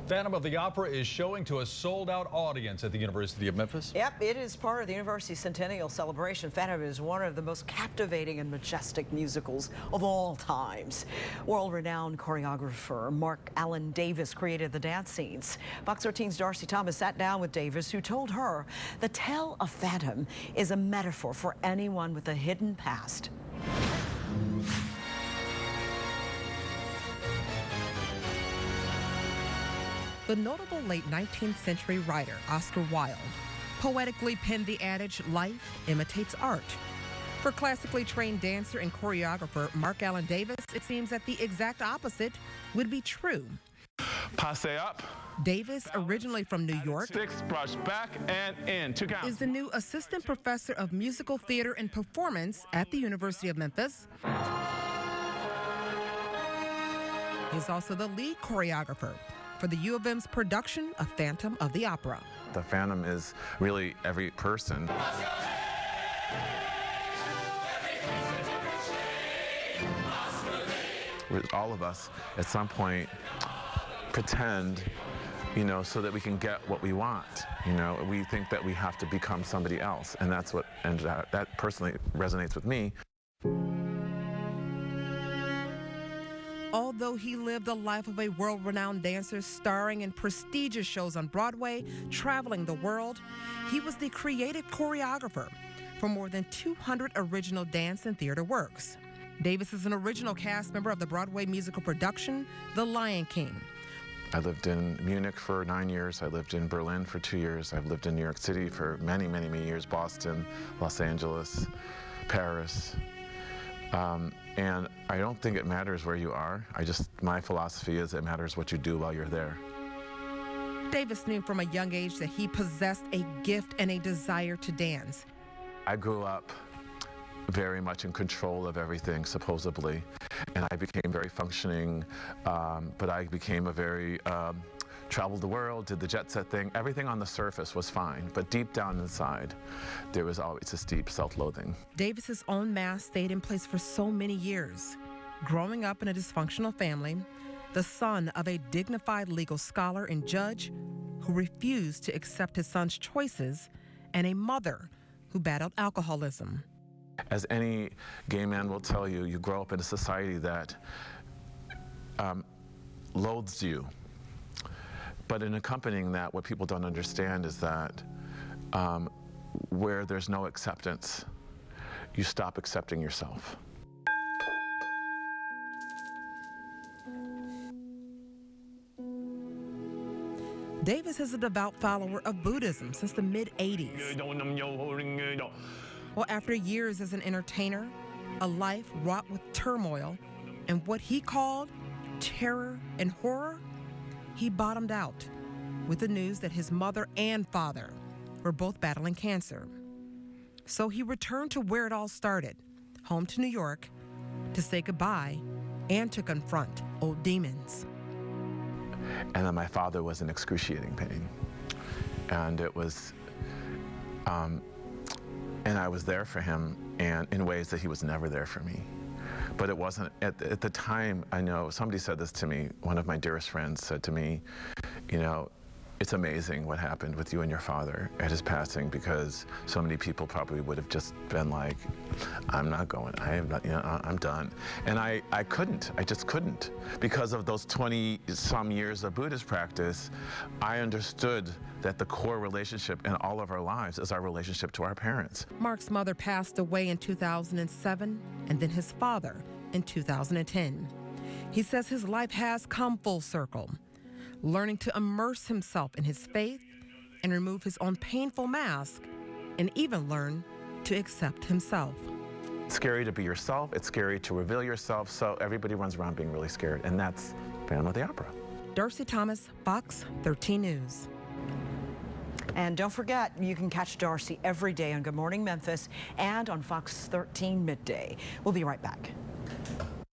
Phantom of the Opera is showing to a sold-out audience at the University of Memphis. Yep, it is part of the University Centennial Celebration. Phantom is one of the most captivating and majestic musicals of all times. World-renowned choreographer Mark Allen Davis created the dance scenes. Fox 13's Darcy Thomas sat down with Davis, who told her the tale of Phantom is a metaphor for anyone with a hidden past. The notable late 19th century writer Oscar Wilde poetically penned the adage, "Life imitates art." For classically trained dancer and choreographer Mark Allen Davis, it seems that the exact opposite would be true. Passe up. Davis, originally from New York, 6, brush back and in, 2 counts. is the new assistant professor of musical theater and performance at the University of Memphis. He's also the lead choreographer for the U of M's production of Phantom of the Opera. The Phantom is really every person. All of us, at some point, pretend, so that we can get what we want. We think that we have to become somebody else, and that's what, and that personally resonates with me. Although he lived the life of a world-renowned dancer, starring in prestigious shows on Broadway, traveling the world, he was the creative choreographer for more than 200 original dance and theater works. Davis is an original cast member of the Broadway musical production, The Lion King. I lived in Munich for 9 years. I lived in Berlin for 2 years. I've lived in New York City for many, many, many years, Boston, Los Angeles, Paris. And I don't think it matters where you are. My philosophy is it matters what you do while you're there. Davis knew from a young age that he possessed a gift and a desire to dance. I grew up very much in control of everything, supposedly, and I became very functioning, but I became a very, traveled the world, did the jet set thing. Everything on the surface was fine, but deep down inside, there was always this deep self-loathing. Davis's own mask stayed in place for so many years. Growing up in a dysfunctional family, the son of a dignified legal scholar and judge who refused to accept his son's choices, and a mother who battled alcoholism. As any gay man will tell you, you grow up in a society that loathes you. But in accompanying that, what people don't understand is that where there's no acceptance, you stop accepting yourself. Davis is a devout follower of Buddhism since the mid-'80s. Well, after years as an entertainer, a life wrought with turmoil, and what he called terror and horror, he bottomed out with the news that his mother and father were both battling cancer. So he returned to where it all started, home to New York, to say goodbye and to confront old demons. And then my father was in excruciating pain. And it was, and I was there for him, and in ways that he was never there for me. But it wasn't, at the time, I know, somebody said this to me, one of my dearest friends said to me, it's amazing what happened with you and your father at his passing, because so many people probably would have just been like, I'm not going, I am not, I'm done. And I just couldn't. Because of those 20-some years of Buddhist practice, I understood that the core relationship in all of our lives is our relationship to our parents. Mark's mother passed away in 2007, and then his father in 2010. He says his life has come full circle, learning to immerse himself in his faith and remove his own painful mask, and even learn to accept himself. It's scary to be yourself. It's scary to reveal yourself, so everybody runs around being really scared, and that's Phantom of the Opera. Darcy Thomas, Fox 13 News. And don't forget, you can catch Darcy every day on Good Morning Memphis and on Fox 13 midday. We'll be right back.